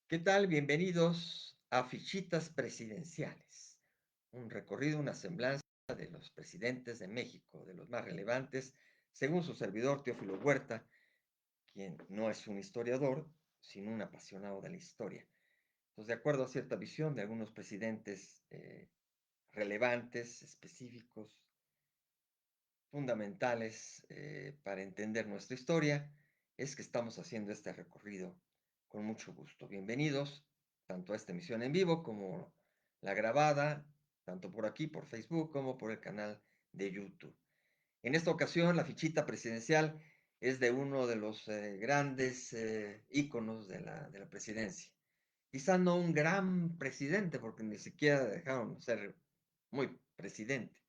¿Qué tal? Bienvenidos a Fichitas Presidenciales, un recorrido, una semblanza de los presidentes de México, de los más relevantes, según su servidor Teófilo Huerta, quien no es un historiador, sino un apasionado de la historia. Entonces, de acuerdo a cierta visión de algunos presidentes relevantes, específicos, fundamentales para entender nuestra historia, es que estamos haciendo este recorrido con mucho gusto. Bienvenidos tanto a esta emisión en vivo como la grabada, tanto por aquí, por Facebook, como por el canal de YouTube. En esta ocasión, la fichita presidencial es de uno de los grandes íconos de la presidencia. Quizá no un gran presidente, porque ni siquiera dejaron ser muy presidente,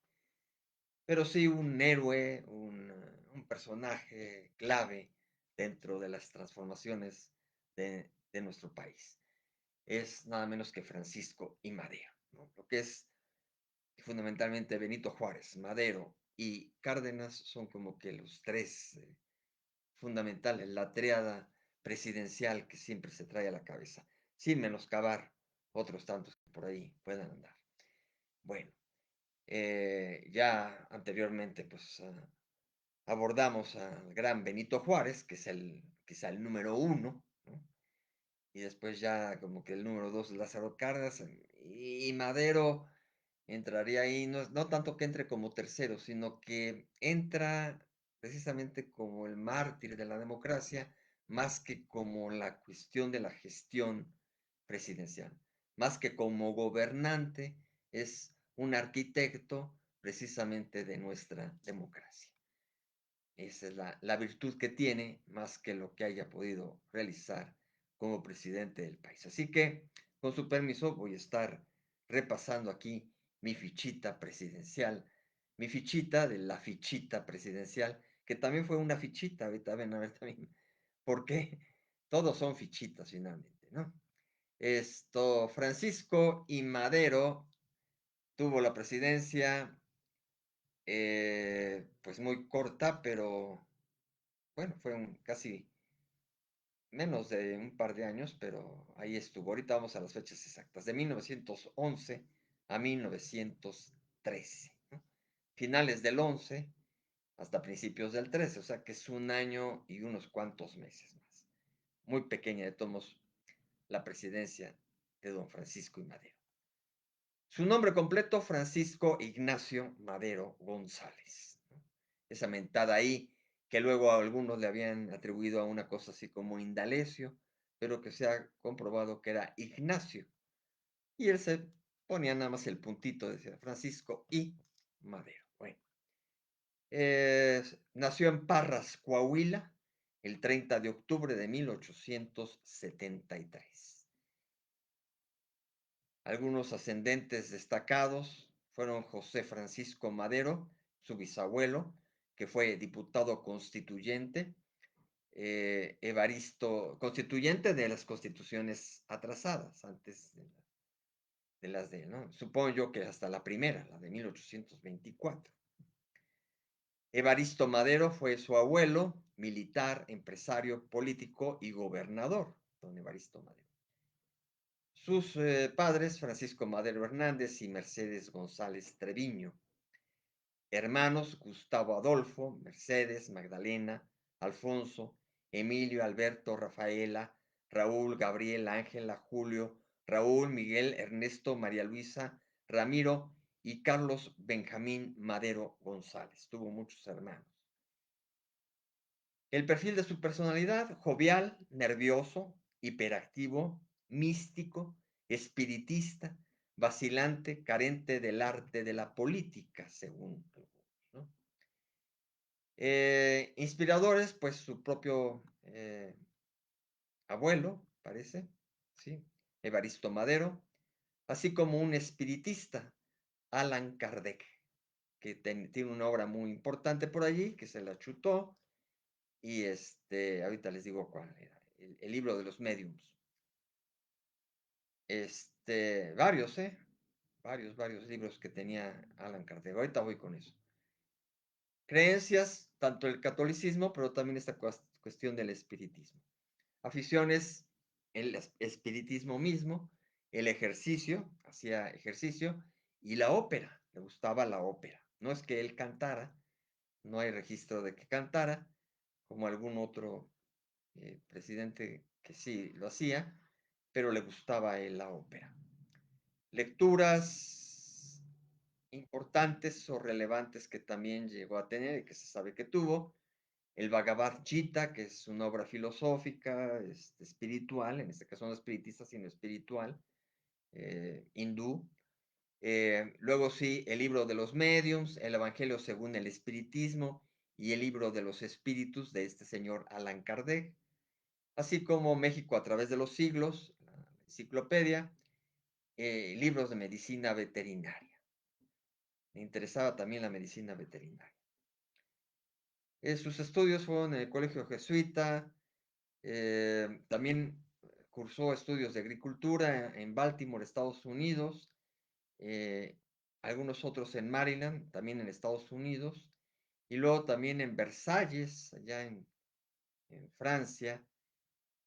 pero sí un héroe, un personaje clave dentro de las transformaciones de nuestro país. Es nada menos que Francisco y Madero, ¿no? Lo que es fundamentalmente Benito Juárez, Madero y Cárdenas son como que los tres fundamentales, la triada presidencial que siempre se trae a la cabeza, sin menoscabar otros tantos que por ahí puedan andar. Bueno, ya anteriormente, pues abordamos al gran Benito Juárez, que es quizá el número uno, ¿no? Y después ya como que el número dos es Lázaro Cárdenas, y Madero entraría ahí, no tanto que entre como tercero, sino que entra precisamente como el mártir de la democracia, más que como la cuestión de la gestión presidencial, más que como gobernante, es un arquitecto precisamente de nuestra democracia. Esa es la virtud que tiene, más que lo que haya podido realizar como presidente del país. Así que, con su permiso, voy a estar repasando aquí mi fichita presidencial, mi fichita de la fichita presidencial, que también fue una fichita, ahorita ven a ver también, porque todos son fichitas finalmente, ¿no? Esto, Francisco y Madero tuvo la presidencia, pues muy corta, pero bueno, fueron casi menos de un par de años, pero ahí estuvo. Ahorita vamos a las fechas exactas, de 1911 a 1913, ¿no? Finales del 11 hasta principios del 13, o sea que es un año y unos cuantos meses más. Muy pequeña de tomos la presidencia de don Francisco y Madero. Su nombre completo, Francisco Ignacio Madero González, ¿no? Esa mentada ahí, que luego a algunos le habían atribuido a una cosa así como Indalecio, pero que se ha comprobado que era Ignacio. Y él se ponía nada más el puntito, decía Francisco y Madero. Bueno, nació en Parras, Coahuila, el 30 de octubre de 1873. Algunos ascendentes destacados fueron José Francisco Madero, su bisabuelo, que fue diputado constituyente, Evaristo, constituyente de las constituciones atrasadas, antes de las de, ¿no? Supongo yo que hasta la primera, la de 1824. Evaristo Madero fue su abuelo, militar, empresario, político y gobernador, don Evaristo Madero. Sus padres, Francisco Madero Hernández y Mercedes González Treviño. Hermanos, Gustavo Adolfo, Mercedes, Magdalena, Alfonso, Emilio, Alberto, Rafaela, Raúl, Gabriel, Ángela, Julio, Raúl, Miguel, Ernesto, María Luisa, Ramiro y Carlos Benjamín Madero González. Tuvo muchos hermanos. El perfil de su personalidad, jovial, nervioso, hiperactivo, místico, espiritista, vacilante, carente del arte de la política, según algunos, ¿no? Inspiradores, pues su propio abuelo, parece, ¿sí? Evaristo Madero, así como un espiritista, Alan Kardec, que tiene una obra muy importante por allí, que se la chutó, y ahorita les digo cuál era, el libro de los mediums. Varios, varios libros que tenía Alan Kardec. Ahorita voy con eso. Creencias, tanto el catolicismo, pero también esta cuestión del espiritismo. Aficiones, el espiritismo mismo, el ejercicio, hacía ejercicio, y la ópera, le gustaba la ópera. No es que él cantara, no hay registro de que cantara, como algún otro presidente que sí lo hacía, pero le gustaba a él la ópera. Lecturas importantes o relevantes que también llegó a tener y que se sabe que tuvo, el Bhagavad Gita, que es una obra filosófica, espiritual, en este caso no espiritista, sino espiritual, hindú. Luego sí, el libro de los mediums, el Evangelio según el espiritismo y el libro de los espíritus de este señor Allan Kardec, así como México a través de los siglos, la enciclopedia, libros de medicina veterinaria. Me interesaba también la medicina veterinaria. Sus estudios fueron en el colegio jesuita, también cursó estudios de agricultura en Baltimore, Estados Unidos, eh, algunos otros en Maryland, también en Estados Unidos, y luego también en Versalles, allá en Francia.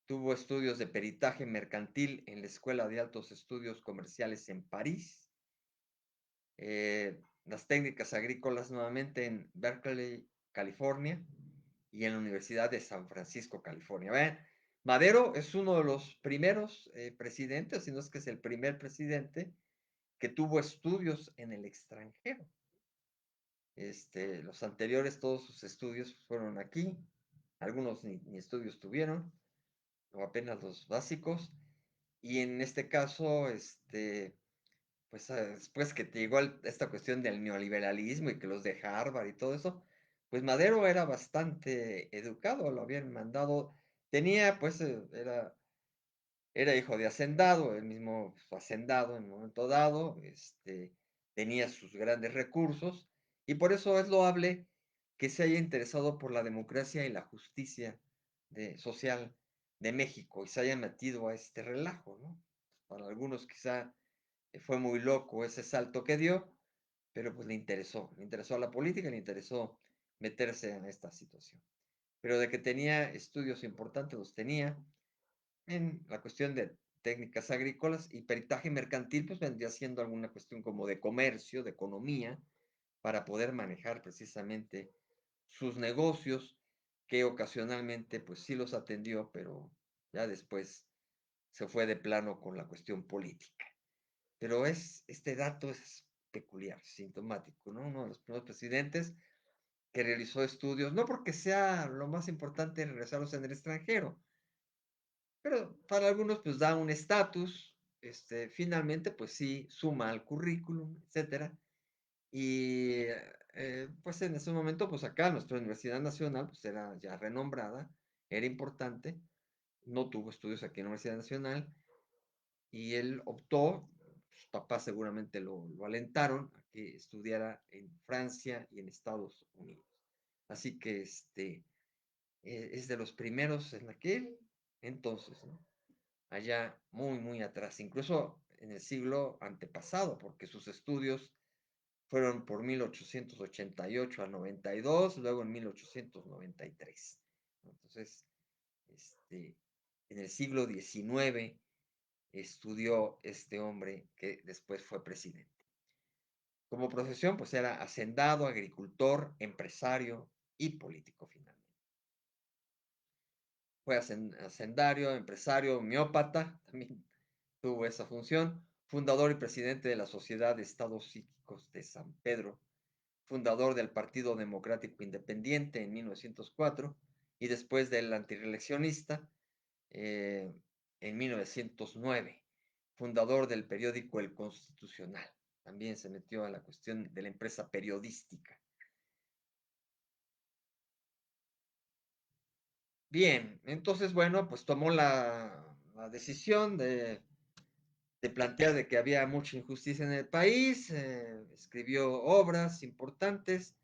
Tuvo estudios de peritaje mercantil en la Escuela de Altos Estudios Comerciales en París. Las técnicas agrícolas nuevamente en Berkeley, California, y en la Universidad de San Francisco, California. Vean, Madero es uno de los primeros presidentes, si no es que es el primer presidente que tuvo estudios en el extranjero. Los anteriores, todos sus estudios fueron aquí, algunos ni estudios tuvieron, o apenas los básicos, y en este caso, pues después que te llegó esta cuestión del neoliberalismo y que los de Harvard y todo eso, pues Madero era bastante educado, lo habían mandado, tenía, pues, era hijo de hacendado, él mismo fue hacendado en un momento dado, tenía sus grandes recursos, y por eso es loable que se haya interesado por la democracia y la justicia social de México y se haya metido a este relajo, ¿no? Para algunos quizá fue muy loco ese salto que dio, pero pues le interesó a la política, le interesó meterse en esta situación. Pero de que tenía estudios importantes, los tenía en la cuestión de técnicas agrícolas y peritaje mercantil, pues vendría siendo alguna cuestión como de comercio, de economía, para poder manejar precisamente sus negocios, que ocasionalmente pues sí los atendió, pero ya después se fue de plano con la cuestión política. Pero este dato es peculiar, sintomático, ¿no? Uno de los primeros presidentes que realizó estudios, no porque sea lo más importante realizarlos en el extranjero, pero para algunos pues da un estatus, finalmente pues sí suma al currículum, etcétera. Y pues en ese momento pues acá nuestra Universidad Nacional pues era ya renombrada, era importante, no tuvo estudios aquí en la Universidad Nacional y él optó, sus papás seguramente lo alentaron a que estudiara en Francia y en Estados Unidos. Así que es de los primeros en aquel entonces, ¿no? Allá muy, muy atrás, incluso en el siglo antepasado, porque sus estudios fueron por 1888 al 92, luego en 1893. Entonces, en el siglo XIX estudió este hombre que después fue presidente. Como profesión, pues era hacendado, agricultor, empresario y político finalmente. Fue hacendario, empresario, homeópata, también tuvo esa función, fundador y presidente de la Sociedad de Estados Psíquicos de San Pedro, fundador del Partido Democrático Independiente en 1904 y después del antireeleccionista eh, en 1909, fundador del periódico El Constitucional. También se metió a la cuestión de la empresa periodística. Bien, entonces, bueno, pues tomó la decisión de plantear de que había mucha injusticia en el país, escribió obras importantes,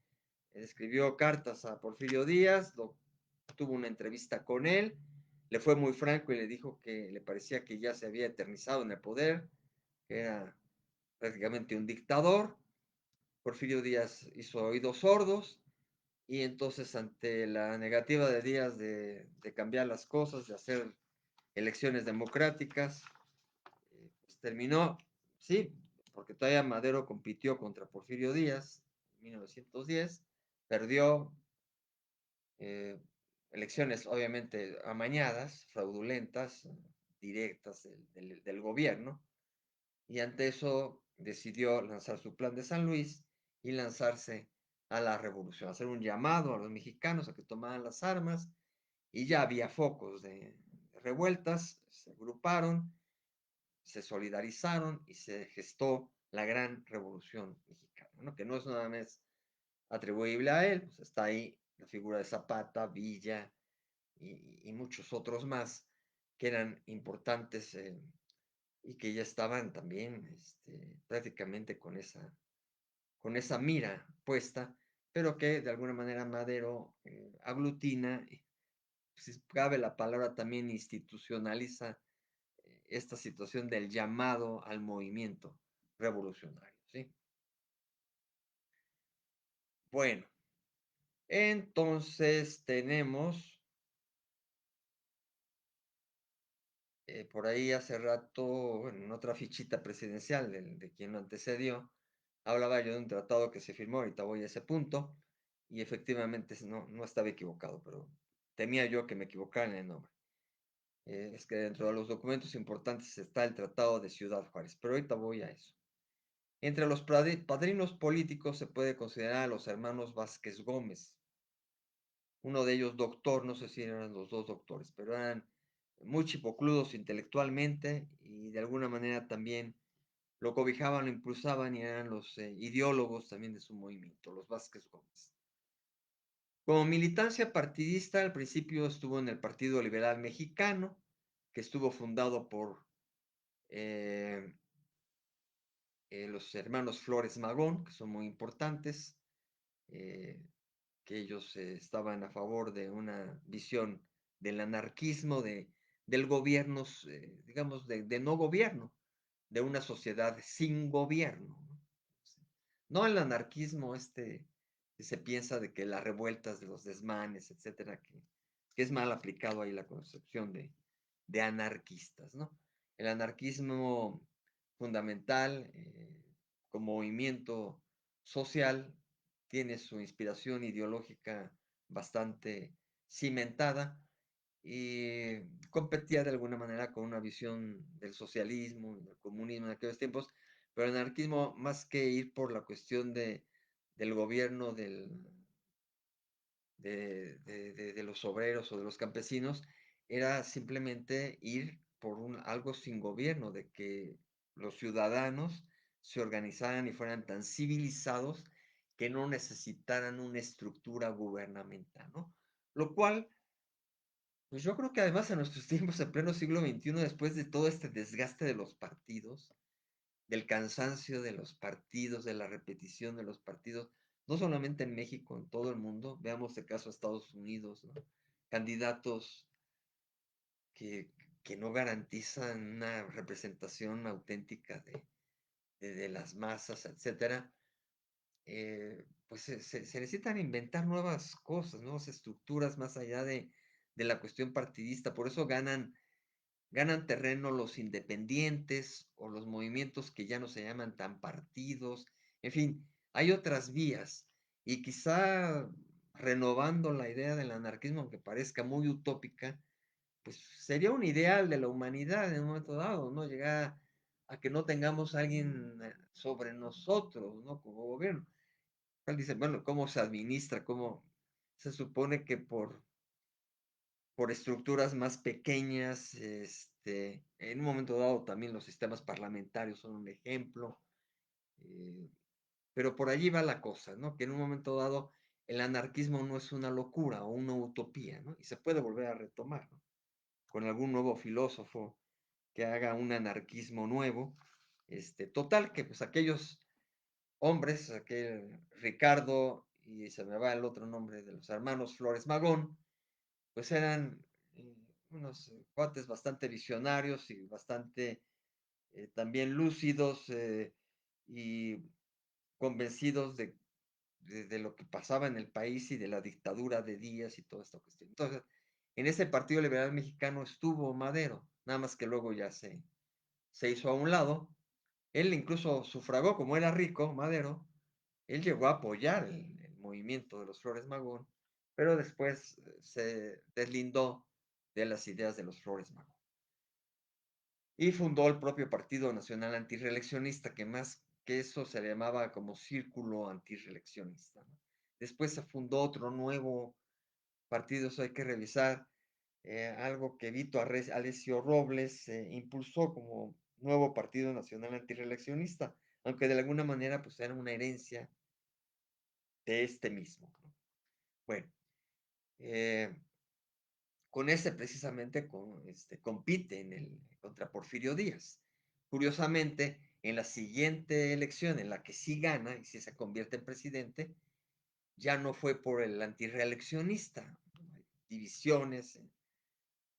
escribió cartas a Porfirio Díaz, tuvo una entrevista con él, le fue muy franco y le dijo que le parecía que ya se había eternizado en el poder, que era prácticamente un dictador. Porfirio Díaz hizo oídos sordos y entonces ante la negativa de Díaz de cambiar las cosas, de hacer elecciones democráticas, pues terminó, sí, porque todavía Madero compitió contra Porfirio Díaz en 1910, perdió eh, elecciones obviamente amañadas, fraudulentas, directas del gobierno, y ante eso decidió lanzar su plan de San Luis y lanzarse a la revolución, hacer un llamado a los mexicanos a que tomaran las armas, y ya había focos de revueltas, se agruparon, se solidarizaron y se gestó la gran revolución mexicana, ¿no? Que no es nada más atribuible a él, pues está ahí la figura de Zapata, Villa y muchos otros más que eran importantes y que ya estaban también prácticamente con esa mira puesta, pero que de alguna manera Madero aglutina, si cabe la palabra también institucionaliza esta situación del llamado al movimiento revolucionario, ¿sí? Bueno, entonces tenemos por ahí hace rato, bueno, en otra fichita presidencial de quien lo antecedió, hablaba yo de un tratado que se firmó, ahorita voy a ese punto, y efectivamente no estaba equivocado, pero temía yo que me equivocara en el nombre. Es que dentro de los documentos importantes está el Tratado de Ciudad Juárez, pero ahorita voy a eso. Entre los padrinos políticos se puede considerar a los hermanos Vázquez Gómez, uno de ellos doctor, no sé si eran los dos doctores, pero eran muy chipocludos intelectualmente y de alguna manera también lo cobijaban, lo impulsaban y eran los ideólogos también de su movimiento, los Vázquez Gómez. Como militancia partidista, al principio estuvo en el Partido Liberal Mexicano, que estuvo fundado por eh, los hermanos Flores Magón, que son muy importantes, eh, que ellos estaban a favor de una visión del anarquismo, del gobierno, digamos, de no gobierno, de una sociedad sin gobierno. ¿No? No el anarquismo que se piensa de que las revueltas de los desmanes, etcétera, que es mal aplicado ahí la concepción de anarquistas, ¿no? El anarquismo fundamental como movimiento social tiene su inspiración ideológica bastante cimentada y competía de alguna manera con una visión del socialismo, del comunismo en aquellos tiempos, pero el anarquismo, más que ir por la cuestión del gobierno de los obreros o de los campesinos, era simplemente ir por algo sin gobierno, de que los ciudadanos se organizaran y fueran tan civilizados que no necesitaran una estructura gubernamental, ¿no? Lo cual, pues yo creo que además en nuestros tiempos, en pleno siglo XXI, después de todo este desgaste de los partidos, del cansancio de los partidos, de la repetición de los partidos, no solamente en México, en todo el mundo. Veamos el caso de Estados Unidos, ¿no? Candidatos que, que no garantizan una representación auténtica de las masas, etcétera. Pues se necesitan inventar nuevas cosas, nuevas estructuras más allá de la cuestión partidista. Por eso ganan terreno los independientes o los movimientos que ya no se llaman tan partidos. En fin, hay otras vías y quizá renovando la idea del anarquismo, aunque parezca muy utópica, pues sería un ideal de la humanidad en un momento dado, ¿no? Llegar a que no tengamos a alguien sobre nosotros, ¿no? Como gobierno. Él dice, bueno, ¿cómo se administra? ¿Cómo se supone que por estructuras más pequeñas, en un momento dado también los sistemas parlamentarios son un ejemplo, eh, pero por allí va la cosa, ¿no? Que en un momento dado el anarquismo no es una locura o una utopía, ¿no? Y se puede volver a retomar, ¿no? Con algún nuevo filósofo que haga un anarquismo nuevo, total, que pues aquellos hombres, aquel Ricardo y se me va el otro nombre de los hermanos Flores Magón, pues eran unos cuates bastante visionarios y bastante también lúcidos y convencidos de lo que pasaba en el país y de la dictadura de Díaz y toda esta cuestión. Entonces, En ese Partido Liberal Mexicano estuvo Madero, nada más que luego ya se hizo a un lado. Él incluso sufragó, como era rico, Madero, él llegó a apoyar el movimiento de los Flores Magón, pero después se deslindó de las ideas de los Flores Magón. Y fundó el propio Partido Nacional Antirreeleccionista, que más que eso se llamaba como Círculo Antirreeleccionista, ¿no? Después se fundó otro nuevo partido, eso hay que revisar, algo que Vito Alessio Robles impulsó como nuevo Partido Nacional Antirreeleccionista, aunque de alguna manera pues era una herencia de este mismo, ¿no? Bueno, eh, con ese precisamente compite contra Porfirio Díaz. Curiosamente, en la siguiente elección, en la que sí gana y sí se convierte en presidente, ya no fue por el antirreeleccionista. Divisiones,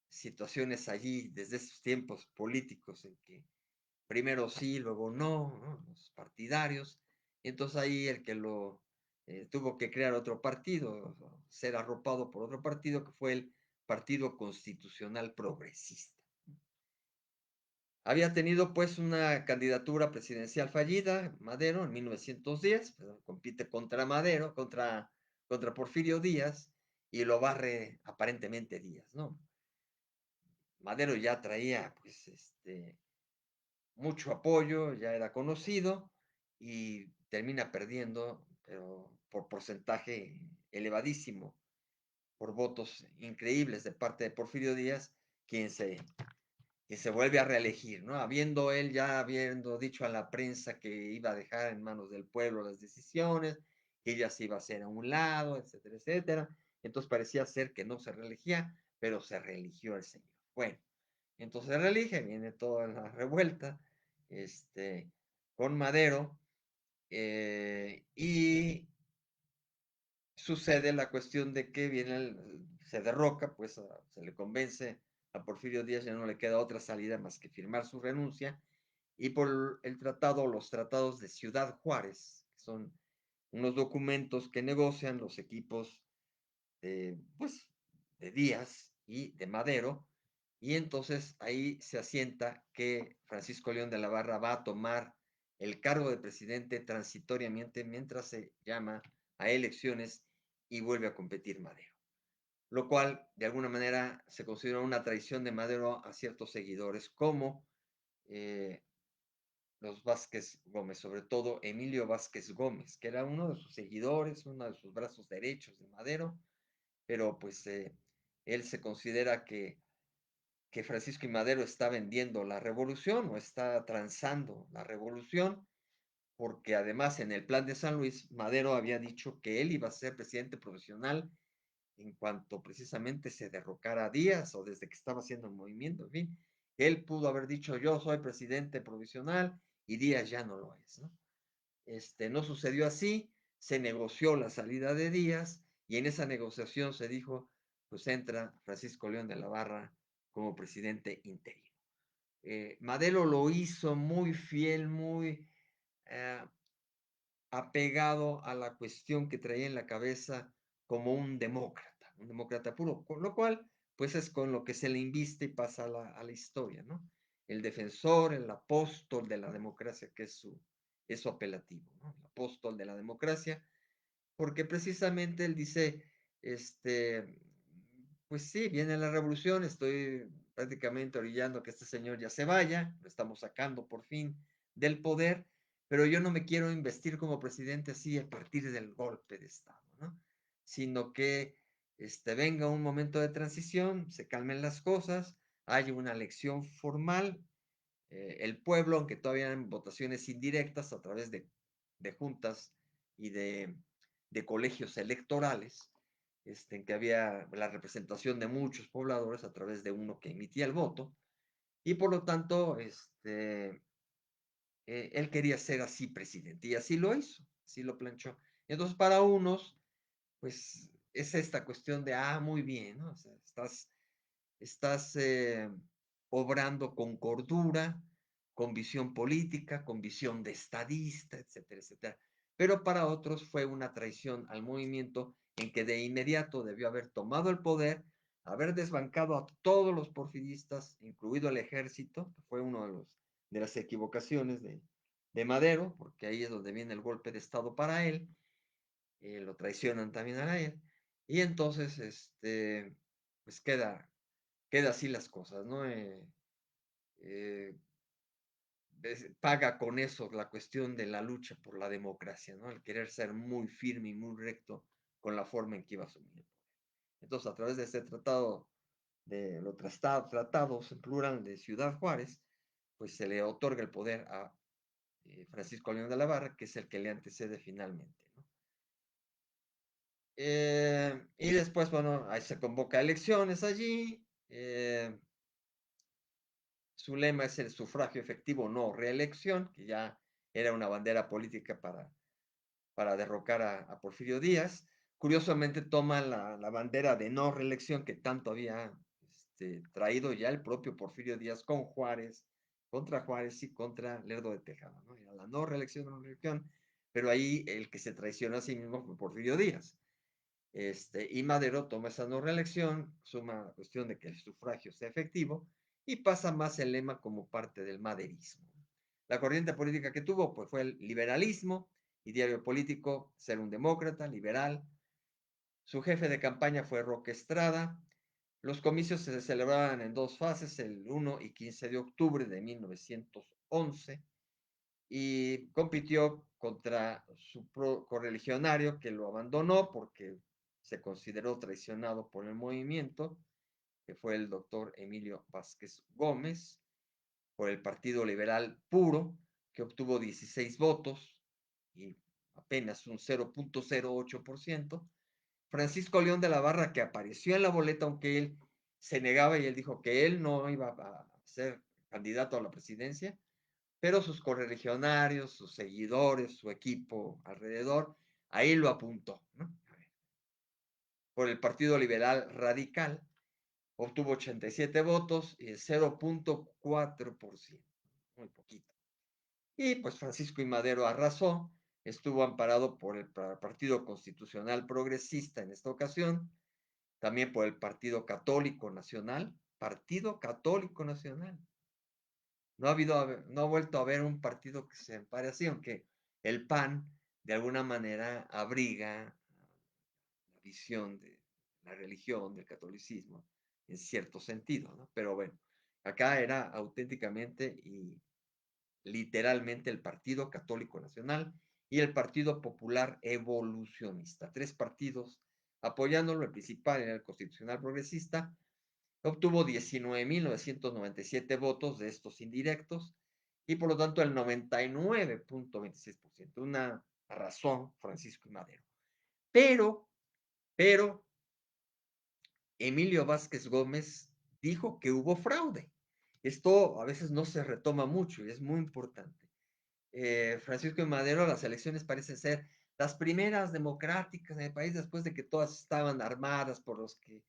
situaciones allí desde esos tiempos políticos en que primero sí, luego no, ¿no? Los partidarios. Y entonces ahí el que lo tuvo que crear otro partido, ser arropado por otro partido, que fue el Partido Constitucional Progresista. Había tenido pues una candidatura presidencial fallida, Madero, en 1910, pero compite contra Madero, contra Porfirio Díaz, y lo barre aparentemente Díaz, ¿no? Madero ya traía pues mucho apoyo, ya era conocido y termina perdiendo, pero por porcentaje elevadísimo, por votos increíbles de parte de Porfirio Díaz, quien se, quien se vuelve a reelegir, ¿no? Habiendo él ya habiendo dicho a la prensa que iba a dejar en manos del pueblo las decisiones, que ella se iba a hacer a un lado, etcétera, etcétera. Entonces parecía ser que no se reelegía, pero se reeligió el señor. Bueno, entonces se reelige, viene toda la revuelta, este, con Madero, y sucede la cuestión de que se derroca, pues se le convence a Porfirio Díaz, ya no le queda otra salida más que firmar su renuncia, y por el tratado, los tratados de Ciudad Juárez, que son unos documentos que negocian los equipos pues, de Díaz y de Madero, y entonces ahí se asienta que Francisco León de la Barra va a tomar el cargo de presidente transitoriamente mientras se llama a elecciones y vuelve a competir Madero. Lo cual, de alguna manera, se considera una traición de Madero a ciertos seguidores, como eh, los Vázquez Gómez, sobre todo Emilio Vázquez Gómez, que era uno de sus seguidores, uno de sus brazos derechos de Madero, pero pues él se considera que Francisco y Madero está vendiendo la revolución o está transando la revolución, porque además en el plan de San Luis, Madero había dicho que él iba a ser presidente profesional en cuanto precisamente se derrocara a Díaz o desde que estaba haciendo el movimiento, en fin, él pudo haber dicho yo soy presidente provisional y Díaz ya no lo es, ¿no? No sucedió así, se negoció la salida de Díaz y en esa negociación se dijo, pues entra Francisco León de la Barra como presidente interino. Madero lo hizo muy fiel, muy eh, apegado a la cuestión que traía en la cabeza como un demócrata puro, con lo cual, pues es con lo que se le inviste y pasa a la historia, ¿no? El defensor, el apóstol de la democracia, que es su apelativo, ¿no? El apóstol de la democracia, porque precisamente él dice, pues sí, viene la revolución, estoy prácticamente orillando que este señor ya se vaya, lo estamos sacando por fin del poder, pero yo no me quiero investir como presidente así a partir del golpe de Estado, ¿no? Sino que venga un momento de transición, se calmen las cosas, haya una elección formal, el pueblo, aunque todavía en votaciones indirectas a través de juntas y de colegios electorales, en que había la representación de muchos pobladores a través de uno que emitía el voto, y por lo tanto, él quería ser así presidente, y así lo hizo, así lo planchó. Entonces, para unos, pues es esta cuestión de, muy bien, ¿no? O sea, estás obrando con cordura, con visión política, con visión de estadista, etcétera, etcétera. Pero para otros fue una traición al movimiento en que de inmediato debió haber tomado el poder, haber desbancado a todos los porfiristas, incluido el ejército, que fue uno de las equivocaciones de Madero, porque ahí es donde viene el golpe de Estado para él, lo traicionan también a él, y entonces, pues queda así las cosas, ¿no? Eh, paga con eso la cuestión de la lucha por la democracia, ¿no? El querer ser muy firme y muy recto con la forma en que iba a asumir. Entonces, a través de este tratado, de los tratados en plural de Ciudad Juárez, pues se le otorga el poder a Francisco León de la Barra, que es el que le antecede finalmente, ¿no? Y después, bueno, ahí se convoca elecciones allí. Su lema es el sufragio efectivo, no reelección, que ya era una bandera política para derrocar a Porfirio Díaz. Curiosamente toma la bandera de no reelección que tanto había traído ya el propio Porfirio Díaz con Juárez, contra Juárez y contra Lerdo de Tejada, ¿no? Era la no reelección, no reelección, pero ahí el que se traicionó a sí mismo fue Porfirio Díaz. Y Madero toma esa no reelección, suma la cuestión de que el sufragio sea efectivo y pasa más el lema como parte del maderismo. La corriente política que tuvo pues, fue el liberalismo y diario político, ser un demócrata, liberal. Su jefe de campaña fue Roque Estrada. Los comicios se celebraban en dos fases, el 1 y 15 de octubre de 1911, y compitió contra su correligionario que lo abandonó porque se consideró traicionado por el movimiento, que fue el doctor Emilio Vázquez Gómez, por el Partido Liberal Puro, que obtuvo 16 votos y apenas un 0.08%. Francisco León de la Barra, que apareció en la boleta, aunque él se negaba y él dijo que él no iba a ser candidato a la presidencia, pero sus correligionarios, sus seguidores, su equipo alrededor, ahí lo apuntó, ¿no? Por el Partido Liberal Radical, obtuvo 87 votos y el 0.4%, muy poquito. Y pues Francisco I. Madero arrasó, estuvo amparado por el Partido Constitucional Progresista en esta ocasión, también por el Partido Católico Nacional. No ha vuelto a haber un partido que se empare así, aunque el PAN de alguna manera abriga la visión de la religión, del catolicismo, en cierto sentido, ¿no? Pero bueno, acá era auténticamente y literalmente el Partido Católico Nacional y el Partido Popular Evolucionista, tres partidos apoyándolo. El principal era el Constitucional Progresista, obtuvo 19.997 votos de estos indirectos y por lo tanto el 99.26%, una razón Francisco y Madero. Pero Emilio Vázquez Gómez dijo que hubo fraude. Esto a veces no se retoma mucho y es muy importante. Francisco y Madero, las elecciones parecen ser las primeras democráticas en el país después de que todas estaban armadas por los que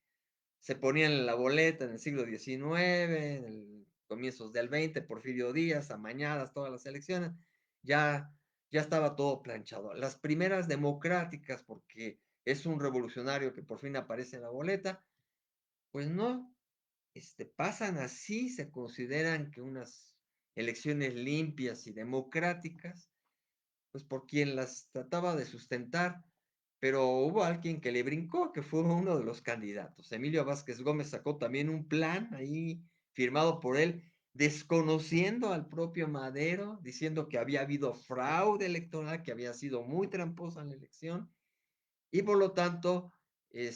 se ponían en la boleta en el siglo XIX, en el comienzos del XX, Porfirio Díaz, amañadas todas las elecciones, ya, ya estaba todo planchado. Las primeras democráticas, porque es un revolucionario que por fin aparece en la boleta, pues no, pasan así, se consideran que unas elecciones limpias y democráticas, pues por quien las trataba de sustentar, pero hubo alguien que le brincó, que fue uno de los candidatos. Emilio Vázquez Gómez sacó también un plan ahí firmado por él, desconociendo al propio Madero, diciendo que había habido fraude electoral, que había sido muy tramposa la elección, y por lo tanto, eh,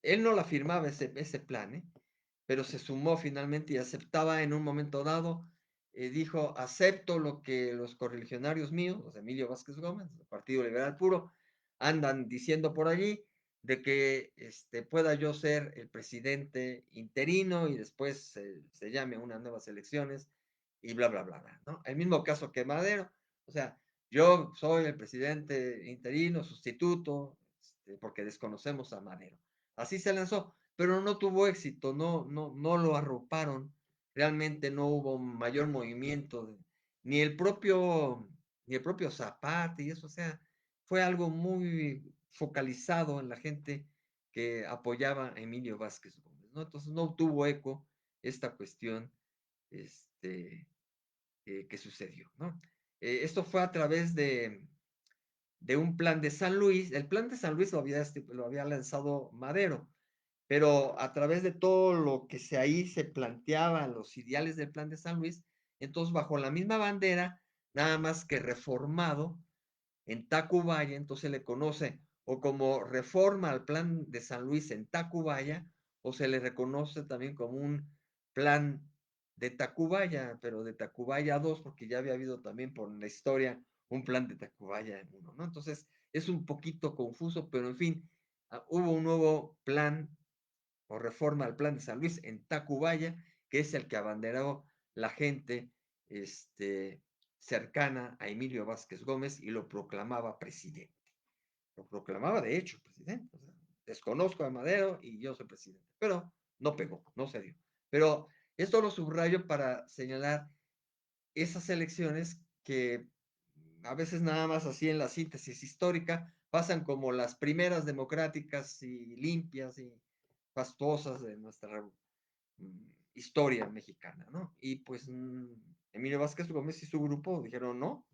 él no la firmaba ese plan, pero se sumó finalmente y aceptaba en un momento dado, dijo, acepto lo que los correligionarios míos, los Emilio Vázquez Gómez, del Partido Liberal Puro, andan diciendo por allí, de que pueda yo ser el presidente interino y después se llame a unas nuevas elecciones y bla, bla, bla, bla, ¿no? El mismo caso que Madero, o sea, yo soy el presidente interino, sustituto, porque desconocemos a Madero. Así se lanzó, pero no tuvo éxito, no lo arroparon, realmente no hubo mayor movimiento, ni ni el propio Zapata y eso, o sea, fue algo muy focalizado en la gente, que apoyaba a Emilio Vázquez Gómez, ¿no? Entonces no tuvo eco esta cuestión este, que sucedió, ¿no? Esto fue a través de un plan de San Luis. El plan de San Luis lo había lanzado Madero, pero a través de todo lo que ahí se planteaba, los ideales del plan de San Luis, entonces bajo la misma bandera, nada más que reformado, en Tacubaya, entonces se le conoce o como reforma al plan de San Luis en Tacubaya, o se le reconoce también como un plan de Tacubaya, pero de Tacubaya 2, porque ya había habido también por la historia un plan de Tacubaya 1, ¿no? Entonces es un poquito confuso, pero en fin, hubo un nuevo plan o reforma al plan de San Luis en Tacubaya, que es el que abanderó la gente este, cercana a Emilio Vázquez Gómez y lo proclamaba presidente. Lo proclamaba de hecho presidente. O sea, desconozco a Madero y yo soy presidente, pero no pegó, no se dio. Pero esto lo subrayo para señalar esas elecciones que a veces nada más así en la síntesis histórica pasan como las primeras democráticas y limpias y fastuosas de nuestra historia mexicana, ¿no? Y pues Emilio Vázquez Gómez y su grupo dijeron no.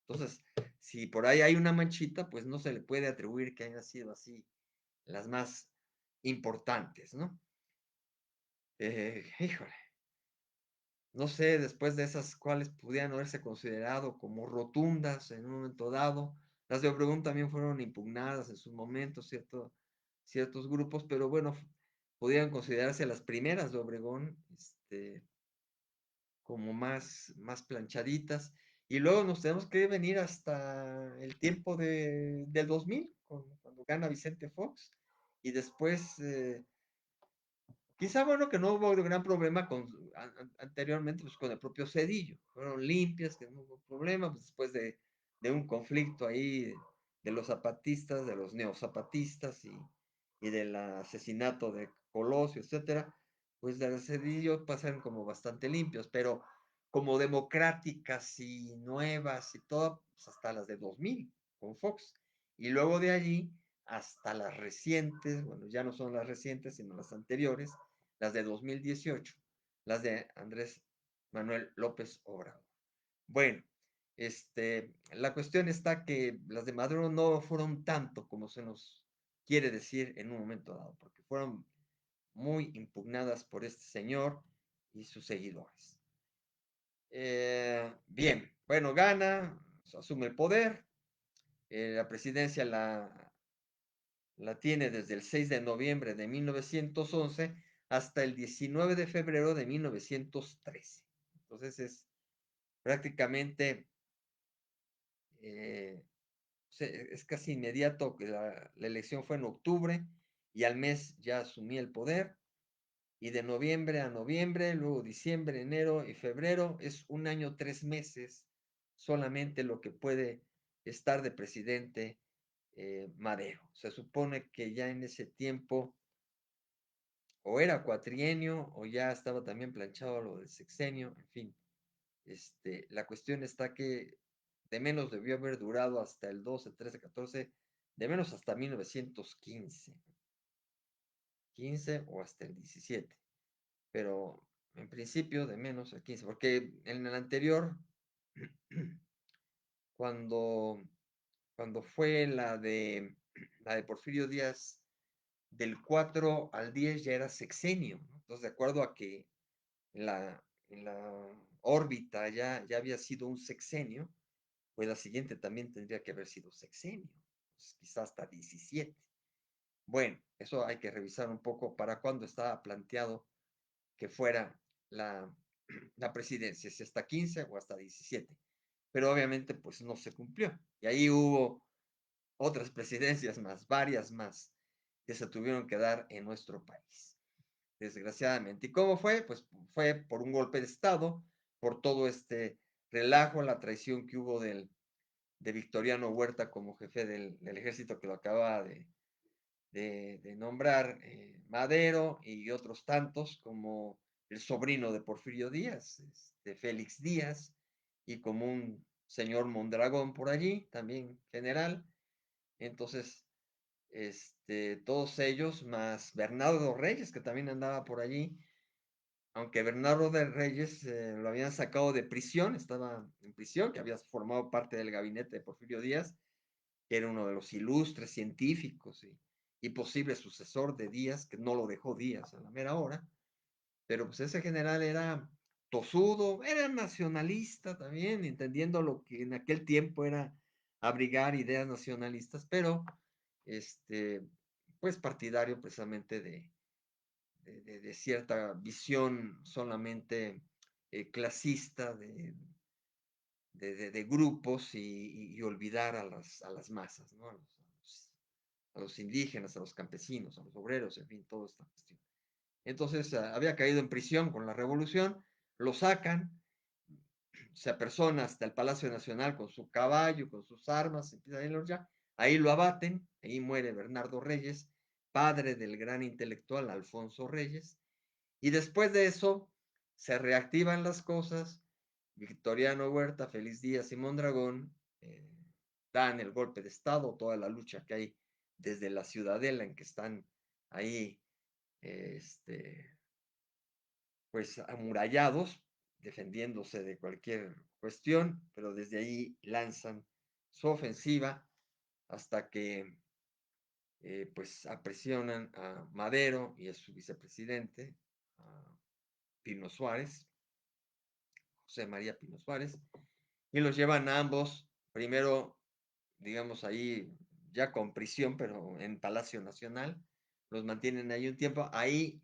Entonces, si por ahí hay una manchita, pues no se le puede atribuir que hayan sido así las más importantes, ¿no? Híjole, no sé, después de esas cuáles pudieran haberse considerado como rotundas en un momento dado. Las de Obregón también fueron impugnadas en su momento, ciertos grupos, pero bueno, podían considerarse las primeras de Obregón, como más planchaditas. Y luego nos tenemos que venir hasta el tiempo del 2000, cuando gana Vicente Fox. Y después, quizá bueno que no hubo gran problema anteriormente pues, con el propio Cedillo. Fueron limpias, que no hubo problema, pues, después de un conflicto ahí de los zapatistas, de los neozapatistas y del asesinato de Colosio, etcétera, pues de Cedillo pasan como bastante limpios, pero como democráticas y nuevas y todo, pues hasta las de 2000 con Fox. Y luego de allí hasta las recientes, bueno, ya no son las recientes, sino las anteriores, las de 2018, las de Andrés Manuel López Obrador. Bueno, la cuestión está que las de Maduro no fueron tanto como se nos quiere decir en un momento dado, porque fueron muy impugnadas por este señor y sus seguidores. Bien, bueno, gana, asume el poder, la presidencia la tiene desde el 6 de noviembre de 1911 hasta el 19 de febrero de 1913. Entonces es prácticamente, eh, es casi inmediato que la elección fue en octubre y al mes ya asumí el poder y de noviembre a noviembre, luego diciembre, enero y febrero, es un año, 3 meses solamente lo que puede estar de presidente Madero. Se supone que ya en ese tiempo o era cuatrienio o ya estaba también planchado lo del sexenio, en fin. La cuestión está que de menos debió haber durado hasta el 12, 13, 14, de menos hasta 1915, 15 o hasta el 17, pero en principio de menos a 15, porque en el anterior, cuando, cuando fue la de Porfirio Díaz, del 4 al 10 ya era sexenio, ¿no? Entonces, de acuerdo a que en la órbita ya había sido un sexenio, pues la siguiente también tendría que haber sido sexenio, pues quizás hasta 17. Bueno, eso hay que revisar un poco para cuándo estaba planteado que fuera la, la presidencia, si hasta 15 o hasta 17. Pero obviamente pues no se cumplió. Y ahí hubo otras presidencias más, varias más, que se tuvieron que dar en nuestro país, desgraciadamente. ¿Y cómo fue? Pues fue por un golpe de Estado, por todo este relajo, la traición que hubo de Victoriano Huerta como jefe del ejército que lo acaba de nombrar Madero y otros tantos como el sobrino de Porfirio Díaz, Félix Díaz, y como un señor Mondragón por allí, también general. Entonces, todos ellos, más Bernardo Reyes, que también andaba por allí, aunque Bernardo de Reyes lo habían sacado de prisión, estaba en prisión, que había formado parte del gabinete de Porfirio Díaz, que era uno de los ilustres científicos y posible sucesor de Díaz, que no lo dejó Díaz a la mera hora, pero pues ese general era tosudo, era nacionalista también, entendiendo lo que en aquel tiempo era abrigar ideas nacionalistas, pero este, pues partidario precisamente de cierta visión solamente clasista de grupos y olvidar a las masas, ¿no? A los indígenas, a los campesinos, a los obreros, en fin, toda esta cuestión. Entonces había caído en prisión con la revolución, lo sacan, se apersona hasta el Palacio Nacional con su caballo, con sus armas, empieza a irlo ya, ahí lo abaten, ahí muere Bernardo Reyes, padre del gran intelectual Alfonso Reyes, y después de eso se reactivan las cosas, Victoriano Huerta, Félix Díaz y Mondragón dan el golpe de Estado, toda la lucha que hay desde la ciudadela en que están ahí este, pues amurallados, defendiéndose de cualquier cuestión, pero desde ahí lanzan su ofensiva hasta que pues apresionan a Madero y a su vicepresidente, a Pino Suárez, José María Pino Suárez, y los llevan a ambos, primero, digamos, ahí ya con prisión, pero en Palacio Nacional, los mantienen ahí un tiempo, ahí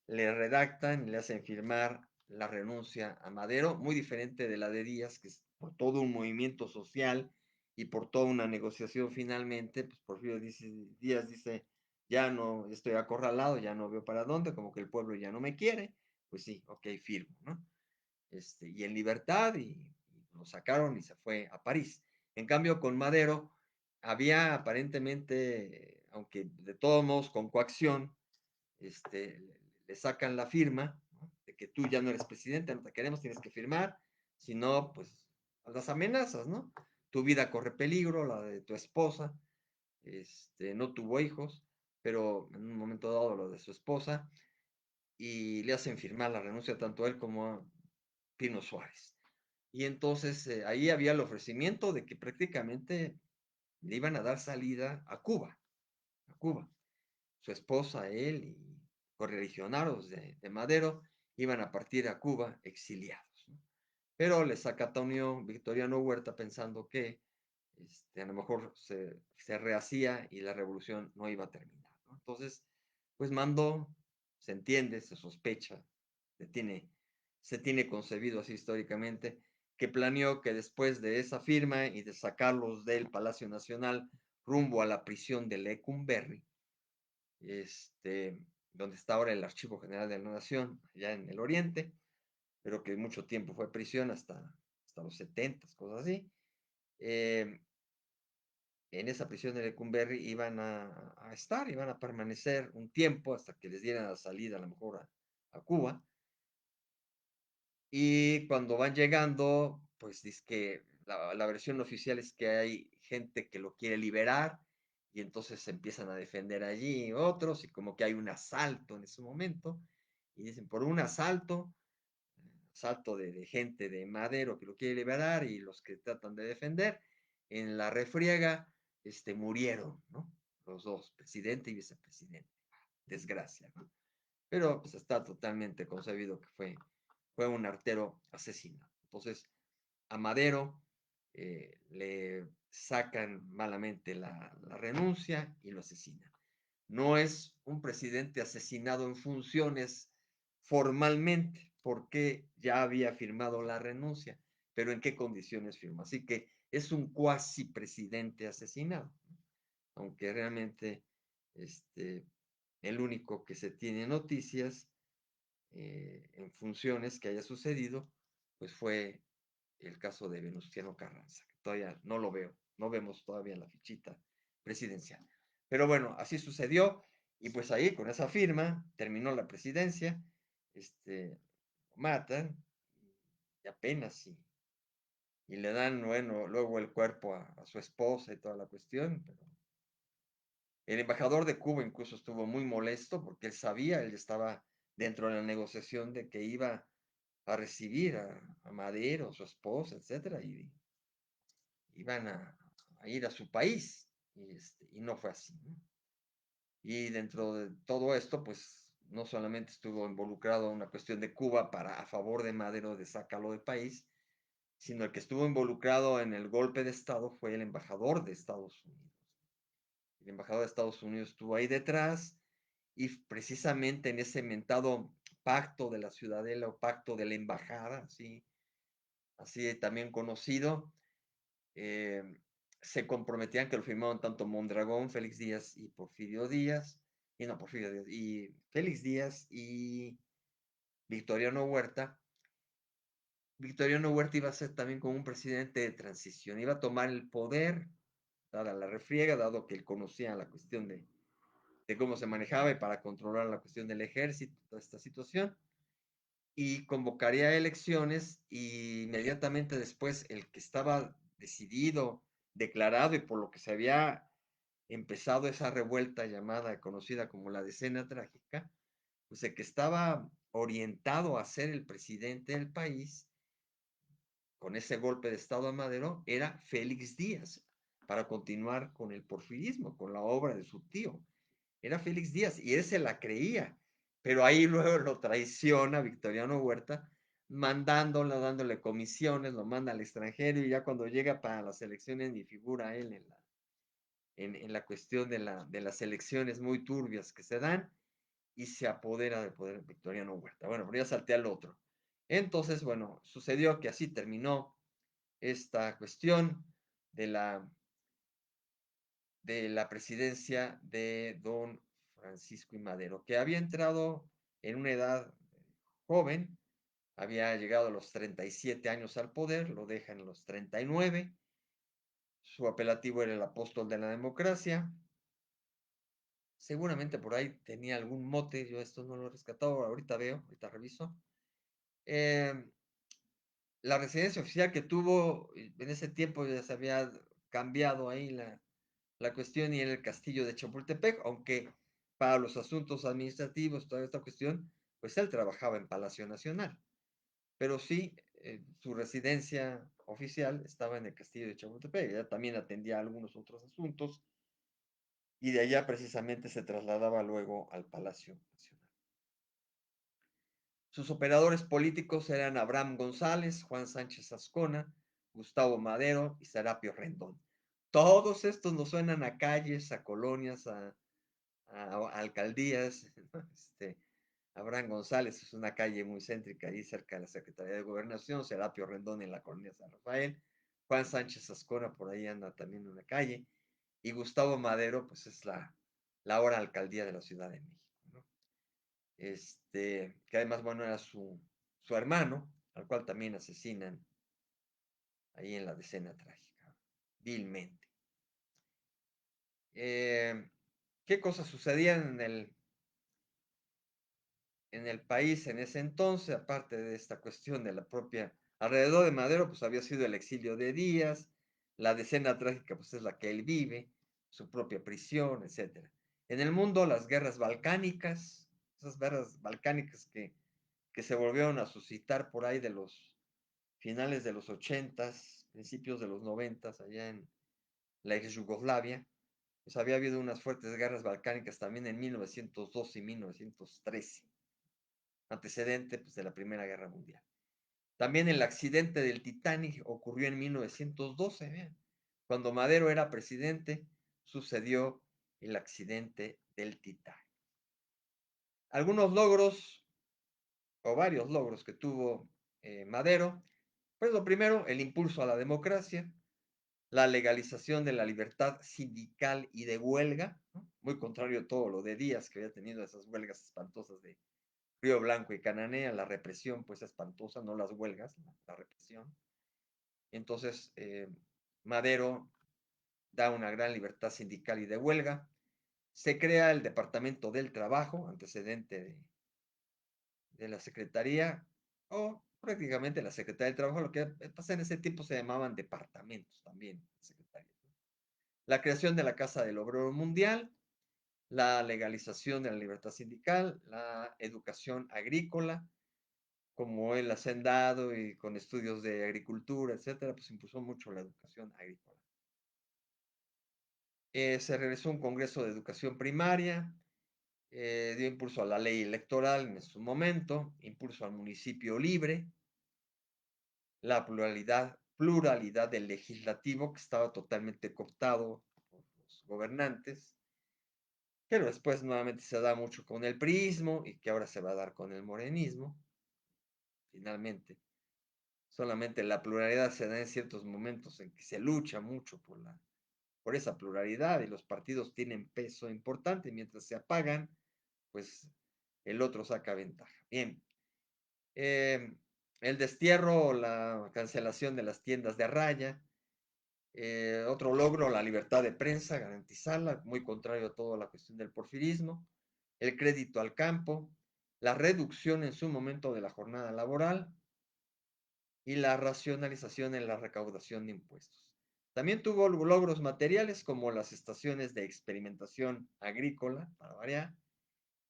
le redactan, le hacen firmar la renuncia a Madero, muy diferente de la de Díaz, que es por todo un movimiento social y por toda una negociación finalmente, pues Porfirio Díaz dice, ya no estoy acorralado, ya no veo para dónde, como que el pueblo ya no me quiere, pues sí, ok, firmo, ¿no? Y en libertad, y lo sacaron y se fue a París. En cambio, con Madero había aparentemente, aunque de todos modos con coacción, le sacan la firma, ¿no? De que tú ya no eres presidente, no te queremos, tienes que firmar, si no, pues las amenazas, ¿no? Tu vida corre peligro, la de tu esposa, no tuvo hijos, pero en un momento dado lo de su esposa, y le hacen firmar la renuncia tanto a él como a Pino Suárez. Y entonces ahí había el ofrecimiento de que prácticamente le iban a dar salida a Cuba. Su esposa, él y correligionarios de Madero iban a partir a Cuba exiliados, ¿no? Pero les acataonió Victoriano Huerta pensando que a lo mejor se rehacía y la revolución no iba a terminar, ¿no? Entonces, pues mandó, se entiende, se sospecha, se tiene, se tiene concebido así históricamente, que planeó que después de esa firma y de sacarlos del Palacio Nacional rumbo a la prisión de Lecumberri, este, donde está ahora el Archivo General de la Nación, allá en el Oriente, pero que mucho tiempo fue prisión hasta los 70, cosas así. Eh, en esa prisión de Lecumberri iban a estar, iban a permanecer un tiempo hasta que les dieran la salida a lo mejor a Cuba. Y cuando van llegando, pues dice que la versión oficial es que hay gente que lo quiere liberar y entonces se empiezan a defender allí otros y como que hay un asalto en ese momento y dicen por un asalto, asalto de gente de Madero que lo quiere liberar y los que tratan de defender, en la refriega murieron, ¿no? Los dos, presidente y vicepresidente. Desgracia, ¿no? Pero pues está totalmente concebido que fue un artero asesino. Entonces, a Madero le sacan malamente la renuncia y lo asesinan. No es un presidente asesinado en funciones formalmente, porque ya había firmado la renuncia, pero en qué condiciones firmó. Así que es un cuasi presidente asesinado, aunque realmente este, el único que se tiene noticias en funciones que haya sucedido, pues fue el caso de Venustiano Carranza, que todavía no lo veo, no vemos todavía la fichita presidencial. Pero bueno, así sucedió y pues ahí con esa firma terminó la presidencia, lo matan y apenas y le dan, bueno, luego el cuerpo a su esposa y toda la cuestión, pero El embajador de Cuba incluso estuvo muy molesto porque él sabía, él estaba dentro de la negociación de que iba a recibir a Madero, su esposa, etcétera, y iban a ir a su país, y no fue así, ¿no? Y dentro de todo esto, pues no solamente estuvo involucrado en una cuestión de Cuba para a favor de Madero de sacarlo del país, sino el que estuvo involucrado en el golpe de Estado fue el embajador de Estados Unidos. El embajador de Estados Unidos estuvo ahí detrás y precisamente en ese mentado pacto de la ciudadela o pacto de la embajada, así también conocido, eh, se comprometían que lo firmaban tanto Mondragón, Félix Díaz y Porfirio Díaz, y no Porfirio Díaz, y Félix Díaz y Victoriano Huerta. Victoriano Huerta iba a ser también como un presidente de transición, iba a tomar el poder, dada la refriega, dado que él conocía la cuestión de cómo se manejaba y para controlar la cuestión del ejército, toda esta situación, y convocaría elecciones y inmediatamente después el que estaba decidido, declarado y por lo que se había empezado esa revuelta llamada, conocida como la Decena Trágica, pues el que estaba orientado a ser el presidente del país con ese golpe de Estado a Madero era Félix Díaz, para continuar con el porfirismo, con la obra de su tío. Era Félix Díaz y él se la creía, pero ahí luego lo traiciona Victoriano Huerta, mandándola, dándole comisiones, lo manda al extranjero y ya cuando llega para las elecciones ni figura él en la cuestión de las elecciones muy turbias que se dan y se apodera del poder Victoriano Huerta. Bueno, pero ya salté al otro. Entonces, bueno, sucedió que así terminó esta cuestión de la presidencia de don Francisco I. Madero, que había entrado en una edad joven, había llegado a los 37 años al poder, lo deja en los 39, su apelativo era el apóstol de la democracia, seguramente por ahí tenía algún mote, yo esto no lo he rescatado, ahorita veo, ahorita reviso. Eh, la residencia oficial que tuvo en ese tiempo ya se había cambiado ahí la cuestión y era el castillo de Chapultepec, aunque para los asuntos administrativos, toda esta cuestión, pues él trabajaba en Palacio Nacional, pero sí, su residencia oficial estaba en el castillo de Chapultepec, ella también atendía algunos otros asuntos y de allá precisamente se trasladaba luego al Palacio Nacional. Sus operadores políticos eran Abraham González, Juan Sánchez Ascona, Gustavo Madero y Serapio Rendón. Todos estos nos suenan a calles, a colonias, a alcaldías. Este, Abraham González es una calle muy céntrica ahí cerca de la Secretaría de Gobernación, Serapio Rendón en la colonia San Rafael, Juan Sánchez Ascona por ahí anda también en una calle, y Gustavo Madero pues es la ahora alcaldía de la Ciudad de México, ¿no? Que además, bueno, era su hermano, al cual también asesinan ahí en la Decena Trágica, vilmente. ¿Qué cosas sucedían en el país en ese entonces? Aparte de esta cuestión de la propia, alrededor de Madero, pues había sido el exilio de Díaz, la Decena Trágica, pues es la que él vive, su propia prisión, etcétera. En el mundo, las guerras balcánicas, esas guerras balcánicas que se volvieron a suscitar por ahí de los finales de los 80s, principios de los 90s, allá en la ex Yugoslavia, pues había habido unas fuertes guerras balcánicas también en 1912 y 1913, antecedente pues, de la Primera Guerra Mundial. También el accidente del Titanic ocurrió en 1912, vean. Cuando Madero era presidente, sucedió el accidente del Titanic. Algunos logros, o varios logros que tuvo Madero, pues lo primero, el impulso a la democracia, la legalización de la libertad sindical y de huelga, ¿no? Muy contrario a todo lo de Díaz, que había tenido esas huelgas espantosas de Río Blanco y Cananea, la represión pues espantosa, no las huelgas, la represión. Entonces, Madero da una gran libertad sindical y de huelga, se crea el Departamento del Trabajo, antecedente de la Secretaría, o prácticamente la Secretaría del Trabajo, lo que pasa en ese tiempo se llamaban departamentos también, secretarias. La creación de la Casa del Obrero Mundial, la legalización de la libertad sindical, la educación agrícola, como el hacendado y con estudios de agricultura, etcétera, pues impulsó mucho la educación agrícola. Se realizó un congreso de educación primaria, dio impulso a la ley electoral en su momento, impulso al municipio libre, la pluralidad del legislativo que estaba totalmente cooptado por los gobernantes, pero después nuevamente se da mucho con el priismo y que ahora se va a dar con el morenismo, finalmente. Solamente la pluralidad se da en ciertos momentos en que se lucha mucho por esa pluralidad y los partidos tienen peso importante, mientras se apagan, pues el otro saca ventaja. Bien, eh, el destierro, la cancelación de las tiendas de raya, otro logro, la libertad de prensa, garantizarla, muy contrario a toda la cuestión del porfirismo, el crédito al campo, la reducción en su momento de la jornada laboral y la racionalización en la recaudación de impuestos. También tuvo logros materiales como las estaciones de experimentación agrícola, para variar,